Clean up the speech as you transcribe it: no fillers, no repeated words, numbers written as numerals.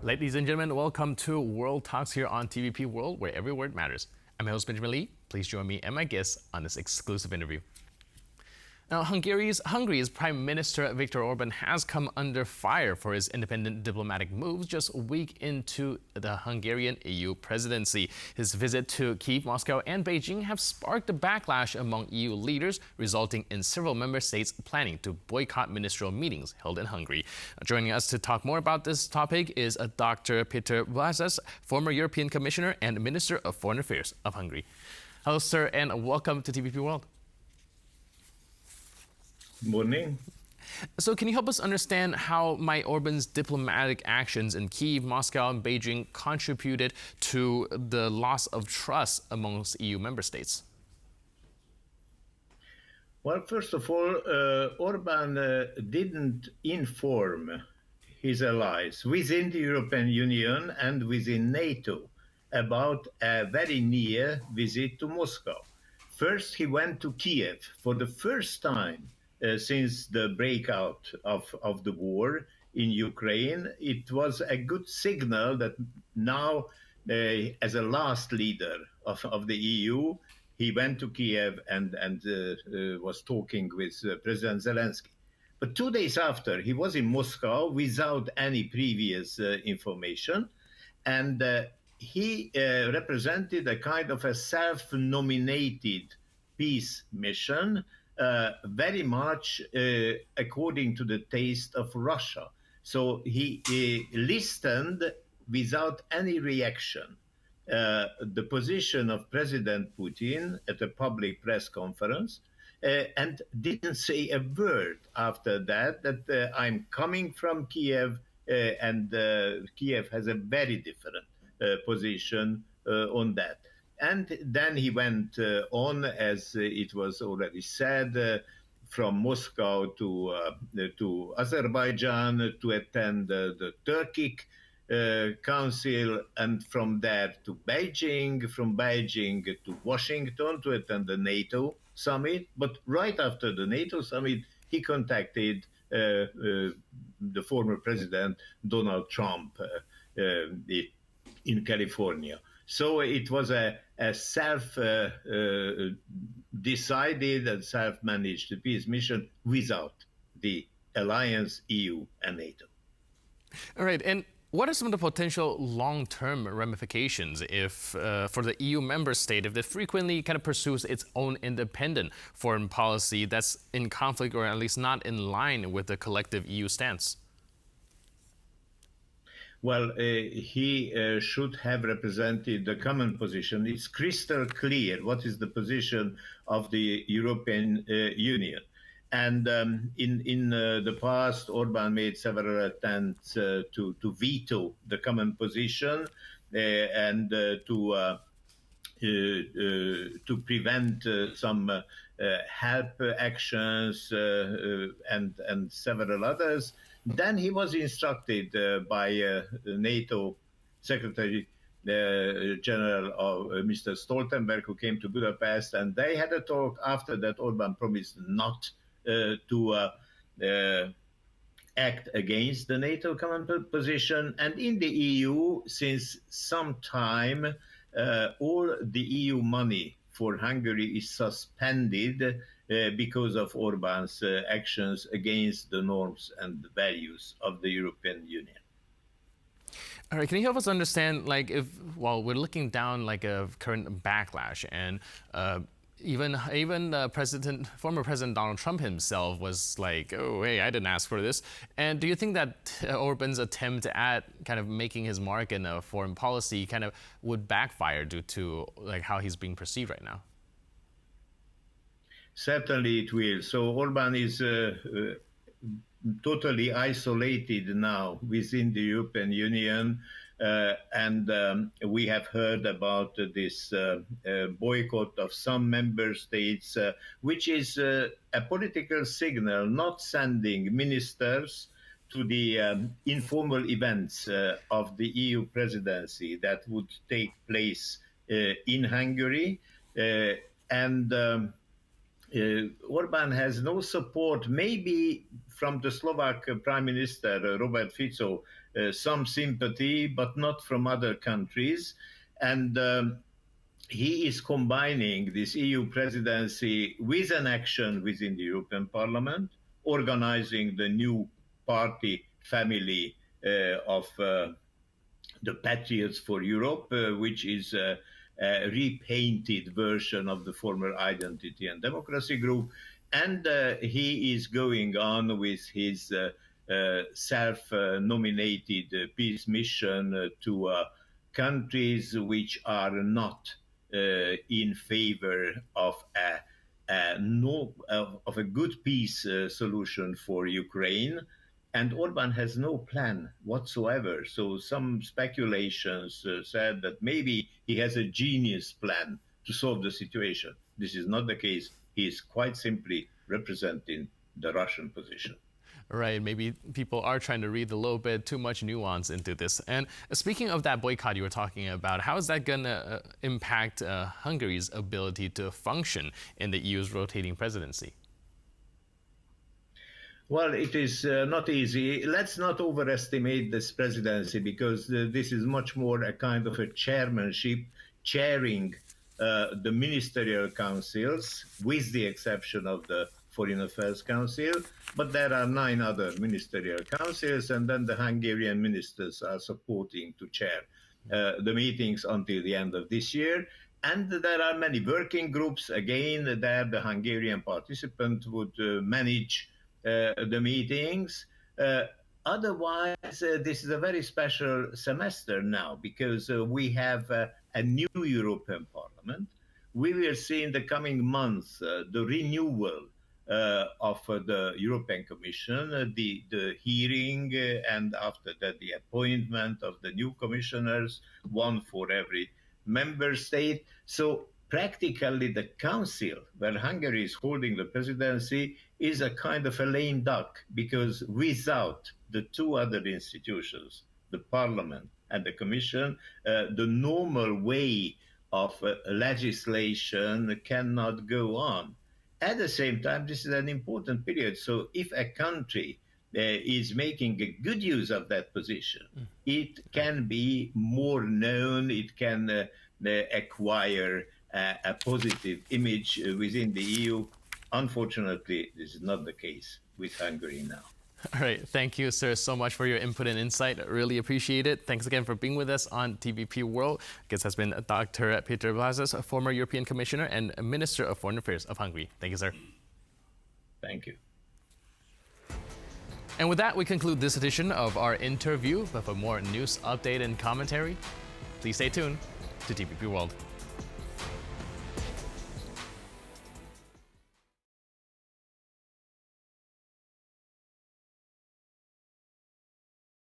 Ladies and gentlemen, welcome to World Talks here on TVP World, where every word matters. I'm your host, Benjamin Lee. Please join me and my guests on this exclusive interview. Now, Hungary's Prime Minister Viktor Orbán has come under fire for his independent diplomatic moves just a week into the Hungarian EU presidency. His visit to Kyiv, Moscow, and Beijing have sparked a backlash among EU leaders, resulting in several member states planning to boycott ministerial meetings held in Hungary. Joining us to talk more about this topic is Dr. Péter Balázs, former European Commissioner and Minister of Foreign Affairs of Hungary. Hello, sir, and welcome to TVP World. Morning. So can you help us understand how Orbán's diplomatic actions in Kyiv, Moscow, and Beijing contributed to the loss of trust amongst EU member states? Well, first of all, Orbán didn't inform his allies within the European Union and within NATO about a very near visit to Moscow. First, he went to Kyiv for the first time since the breakout of the war in Ukraine. It was a good signal that now, as a last leader of the EU, he went to Kiev and was talking with President Zelensky. But 2 days after, he was in Moscow without any previous information, and he represented a kind of a self-nominated peace mission, very much according to the taste of Russia. So he listened without any reaction the position of President Putin at a public press conference and didn't say a word after that I'm coming from Kiev and Kiev has a very different position on that. And then he went on, as it was already said, from Moscow to Azerbaijan to attend the Turkic Council, and from there to Beijing, from Beijing to Washington to attend the NATO summit. But right after the NATO summit, he contacted the former president, Donald Trump, in California. So it was a self-decided and self-managed peace mission without the alliance, EU, and NATO. All right, and what are some of the potential long-term ramifications if, for the EU member state, if it frequently kind of pursues its own independent foreign policy that's in conflict or at least not in line with the collective EU stance? Well, he should have represented the common position. It's crystal clear what is the position of the European Union. And in the past, Orbán made several attempts to veto the common position and to prevent some help actions and several others. Then he was instructed by NATO Secretary General Mr. Stoltenberg, who came to Budapest, and they had a talk. After that, Orbán promised not to act against the NATO common position. And in the EU, since some time, all the EU money for Hungary is suspended because of Orbán's actions against the norms and the values of the European Union. All right, can you help us understand, like, if while we're looking down like a current backlash, and even former President Donald Trump himself was like, oh, hey, I didn't ask for this. And do you think that Orbán's attempt at kind of making his mark in a foreign policy kind of would backfire due to like how he's being perceived right now? Certainly it will. So Orbán is totally isolated now within the European Union. And we have heard about this boycott of some member states, which is a political signal, not sending ministers to the informal events of the EU presidency that would take place in Hungary. And Orbán has no support, maybe from the Slovak Prime Minister, Robert Fico, some sympathy, but not from other countries. And he is combining this EU presidency with an action within the European Parliament, organizing the new party family of the Patriots for Europe, which is a repainted version of the former Identity and Democracy Group. And he is going on with his self-nominated peace mission to countries which are not in favor of a good peace solution for Ukraine. And Orbán has no plan whatsoever. So some speculations said that maybe he has a genius plan to solve the situation. This is not the case. He is quite simply representing the Russian position. Right, maybe people are trying to read a little bit too much nuance into this. And speaking of that boycott you were talking about, how is that going to impact Hungary's ability to function in the EU's rotating presidency? Well, it is not easy. Let's not overestimate this presidency, because this is much more a kind of a chairmanship, chairing the ministerial councils, with the exception of the Foreign Affairs Council. But there are 9 other ministerial councils, and then the Hungarian ministers are supporting to chair the meetings until the end of this year. And there are many working groups. Again, there the Hungarian participant would manage the meetings. Otherwise, this is a very special semester now, because we have a new European Parliament. We will see in the coming months the renewal of the European Commission, the hearing, and after that the appointment of the new commissioners, one for every member state. So practically the council, where Hungary is holding the presidency, is a kind of a lame duck, because without the 2 other institutions, the parliament and the commission, the normal way of legislation cannot go on. At the same time, this is an important period. So if a country is making a good use of that position, it can be more known, it can acquire a positive image within the EU. Unfortunately, this is not the case with Hungary now. All right. Thank you, sir, so much for your input and insight. I really appreciate it. Thanks again for being with us on TVP World. Guest has been Dr. Péter Balázs, a former European Commissioner and Minister of Foreign Affairs of Hungary. Thank you, sir. Thank you. And with that, we conclude this edition of our interview. But for more news, update, and commentary, please stay tuned to TVP World.